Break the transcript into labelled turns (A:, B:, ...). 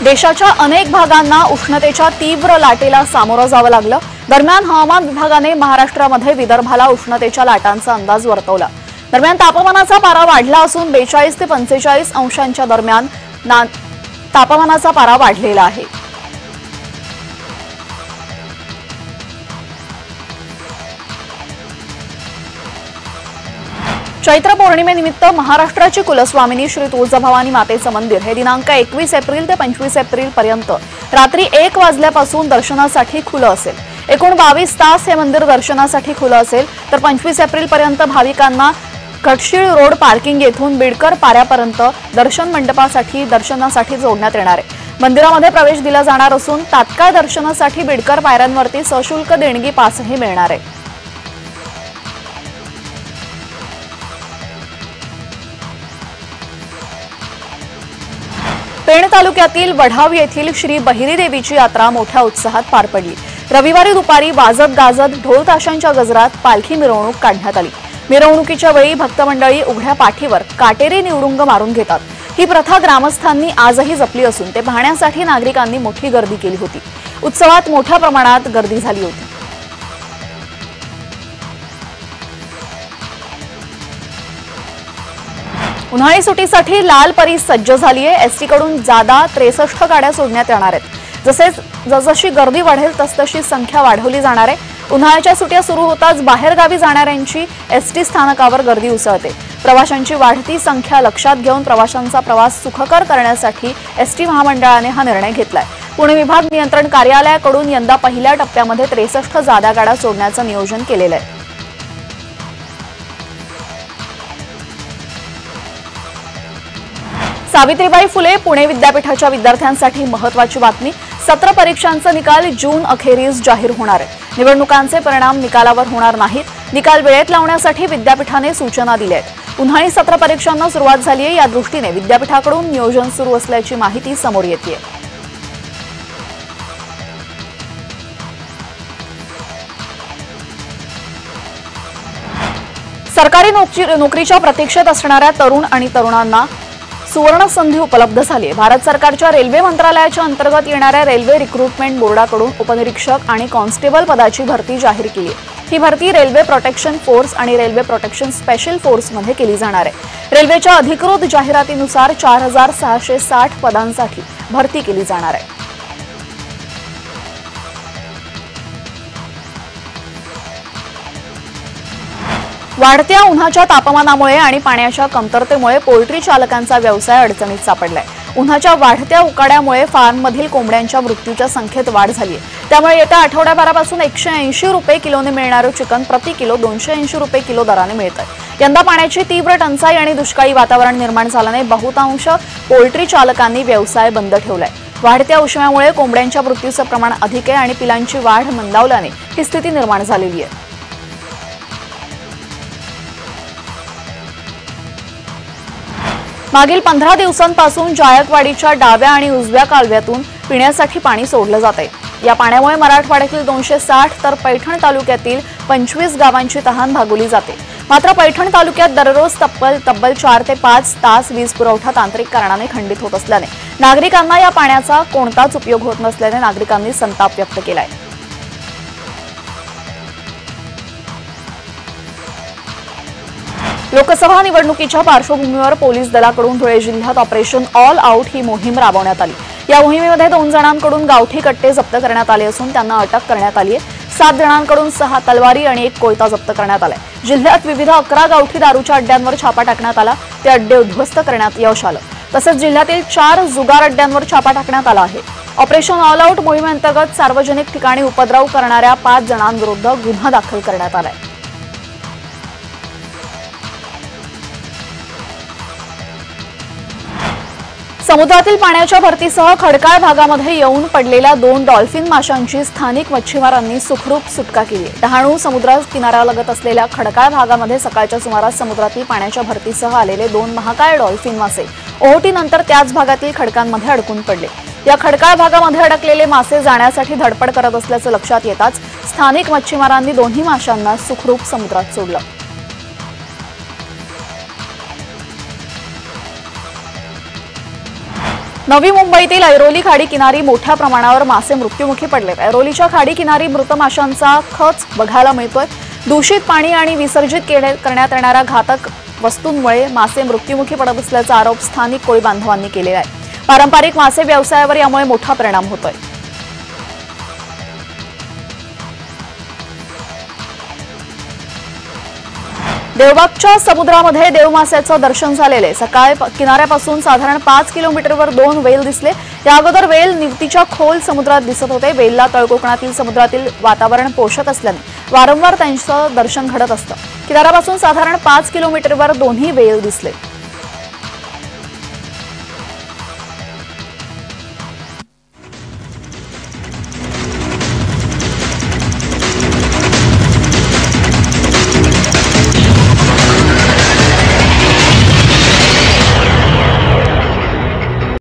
A: देशाच्या अनेक भागांना उष्णतेच्या तीव्र लाटेला सामोरं जावं लागलं। दरम्यान हवामान विभागाने महाराष्ट्रामध्ये विदर्भाला उष्णतेच्या लाटांचा अंदाज वर्तवला। दरम्यान तापमानाचा पारा वाढला असून 42 ते 45 अंशांच्या दरम्यान तापमानाचा पारा वाढलेला आहे। चैत्र पौर्णिमेनिमित्त महाराष्ट्राची कुलस्वामिनी श्री तुळजाभवानी मातेचं मंदिर हे दिनांक 21 एप्रिल ते 25 एप्रिल पर्यंत रात्री 1 वाजल्यापासून दर्शनासाठी खुलं असेल। एकूण 22 तास हे मंदिर दर्शनासाठी खुलं असेल। तर 25 एप्रिल पर्यंत भाविकांना कटशीळ रोड पार्किंग येथून बिडकर पाऱ्यापर्यंत दर्शन मंडपासाठी दर्शनासाठी जोडण्यात येणार आहे। मंदिरामध्ये प्रवेश दिला जाणार असून तात्काळ दर्शनासाठी बिडकर पायऱ्यांवरती सशुल्क देणगी पासही मिळणार आहे। पेण तालुक्यातील वढाव येथील श्री बहिरी देवीची यात्रा मोठ्या उत्साहात पार पडली। रविवारी दुपारी वाजत गाजत ढोल ताशांच्या गजरात पालखी मिरवणूक काढण्यात आली। मिरवणुकीच्या वेळी भक्त मंडळी उघड्या पाठीवर काटेरी निवडुंग मारून घेतात। ही प्रथा ग्रामस्थांनी आजही जपली असून ते पाहण्यासाठी नागरिकांनी मोठी गर्दी केली होती। उत्सवात मोठ्या प्रमाणात गर्दी झाली होती। उन्हाळी सुट्टीसाठी लाल परी सज्ज झाली आहे। एसटी कडून जादा 63 गाड्या सोडण्यात येणार आहेत। जसजशी गर्दी वाढेल तसतशी संख्या वाढवली जाणार आहे। उन्हाळ्याच्या सुट्ट्या सुरू होताच बाहेरगावी जाणाऱ्यांची एसटी स्थानकावर गर्दी उसळते। प्रवाशांची वाढती संख्या लक्षात घेऊन प्रवाशांचा प्रवास सुखकर करण्यासाठी एसटी महामंडळाने हा निर्णय घेतलाय। पुणे विभाग नियंत्रण कार्यालयाकडून यंदा पहिल्या टप्प्यामध्ये 63 जादा गाड्या सोडण्याचं नियोजन केलेलं आहे। सावित्रीबाई फुले पुणे विद्यापीठाच्या विद्यार्थ्यांसाठी महत्त्वाची बातमी। सत्र परीक्षांचा निकाल जून अखेरीस जाहीर होणार आहे। निवडणुकांचे परिणाम निकालावर होणार नाहीत। निकाल वेळेत लावण्यासाठी विद्यापीठाने सूचना दिल्या आहेत। उन्हाळी सत्र परीक्षांना सुरुवात झाली आहे। या दृष्टीने विद्यापीठाकडून नियोजन सुरू असल्याची माहिती समोर येते। सरकारी नोकरीच्या प्रतीक्षेत असणाऱ्या तरुण आणि तरुणांना सुवर्ण संधी उपलब्ध झाली आहे। भारत सरकारच्या रेल्वे मंत्रालयाच्या अंतर्गत येणाऱ्या रेल्वे रिक्रुटमेंट बोर्डाकडून उपनिरीक्षक आणि कॉन्स्टेबल पदाची भरती जाहीर केली आहे। ही भरती रेल्वे प्रोटेक्शन फोर्स आणि रेल्वे प्रोटेक्शन स्पेशल फोर्स मध्ये केली जाणार आहे। रेल्वेच्या अधिकृत जाहिरातीनुसार 4660 पदांसाठी भरती केली जाणार आहे। वाढत्या उन्हाच्या तापमानामुळे आणि पाण्याच्या कमतरतेमुळे पोल्ट्री चालकांचा व्यवसाय अडचणीत सापडलाय। उन्हाच्या वाढत्या उकाड्यामुळे फार्ममधील कोंबड्यांच्या मृत्यूच्या संख्येत वाढ झाली आहे। त्यामुळे येत्या आठवड्याभरापासून 180 रुपये किलोने मिळणारे चिकन प्रति किलो 280 रुपये किलो दराने मिळत आहे। यंदा पाण्याची तीव्र टंचाई आणि दुष्काळी वातावरण निर्माण झाल्याने बहुतांश पोल्ट्री चालकांनी व्यवसाय बंद ठेवलाय। वाढत्या उष्म्यामुळे कोंबड्यांच्या मृत्यूचं प्रमाण अधिक आहे आणि पिलांची वाढ मंदावल्याने ही स्थिती निर्माण झालेली आहे। मागील 15 दिवसांपासून जायकवाडीच्या डाव्या आणि उजव्या कालव्यातून पिण्यासाठी पाणी सोडलं जात आहे। या पाण्यामुळे मराठवाड्यातील 260 तर पैठण तालुक्यातील 25 गावांची तहान भागवली जाते। मात्र पैठण तालुक्यात दररोज तब्बल 4 ते 5 तास वीज पुरवठा तांत्रिक कारणाने खंडित होत असल्याने नागरिकांना या पाण्याचा कोणताच उपयोग होत नसल्याने नागरिकांनी संताप व्यक्त केलाय। लोकसभा निवडणुकीच्या पार्श्वभूमीवर पोलीस दलाकडून धुळे जिल्ह्यात ऑपरेशन ऑल आउट ही मोहीम राबवण्यात आली। या मोहिमेमध्ये 2 जणांकडून गावठी कट्टे जप्त करण्यात आले असून त्यांना अटक करण्यात आली आहे। 7 जणांकडून 6 तलवारी आणि 1 कोयता जप्त करण्यात आलाय। जिल्ह्यात विविध 11 गावठी दारूच्या अड्ड्यांवर छापा टाकण्यात आला। ते अड्डे उद्ध्वस्त करण्यात यश आलं। तसंच जिल्ह्यातील 4 जुगार अड्ड्यांवर छापा टाकण्यात आला आहे। ऑपरेशन ऑल आउट मोहिमेअंतर्गत सार्वजनिक ठिकाणी उपद्रव करणाऱ्या 5 जणांविरुद्ध गुन्हा दाखल करण्यात आलाय। समुद्रातील पाण्याच्या भरतीसह खडकाळ भागामध्ये येऊन पडलेल्या 2 डॉल्फिन माशांची स्थानिक मच्छीमारांनी सुखरूप सुटका केली आहे। डहाणू समुद्र किनाऱ्यालगत असलेल्या खडकाळ भागामध्ये सकाळच्या सुमारास समुद्रातील पाण्याच्या भरतीसह आलेले 2 महाकाय डॉल्फिन मासे ओहोटीनंतर त्याच भागातील खडकांमध्ये अडकून पडले। या खडकाळ भागामध्ये अडकलेले मासे जाण्यासाठी धडपड करत असल्याचं लक्षात येताच स्थानिक मच्छीमारांनी दोन्ही माशांना सुखरूप समुद्रात सोडलं। नवी मुंबईतील ऐरोली खाडी किनारी मोठ्या प्रमाणावर मासे मृत्युमुखी पडले। ऐरोलीच्या खाडी किनारी मृत माशांचा खच बघायला मिळतोय। दूषित पाणी आणि विसर्जित करण्यात येणाऱ्या घातक वस्तूंमुळे मासे मृत्युमुखी पडत असल्याचा आरोप स्थानिक कोळी बांधवांनी केलेला आहे। पारंपरिक मासे व्यवसायावर यामुळे मोठा परिणाम होतोय। देवबागच्या समुद्रामध्ये देवमास्याचं दर्शन झालेले। सकाळी किनाऱ्यापासून साधारण 5 किलोमीटरवर 2 वेल दिसले। या अगोदर वेल निवतीच्या खोल समुद्रात दिसत होते। वेलला तळकोकणातील समुद्रातील वातावरण पोषक असल्याने वारंवार त्यांचं दर्शन घडत असतं। किनाऱ्यापासून साधारण 5 किलोमीटरवर दोन्ही वेल दिसले।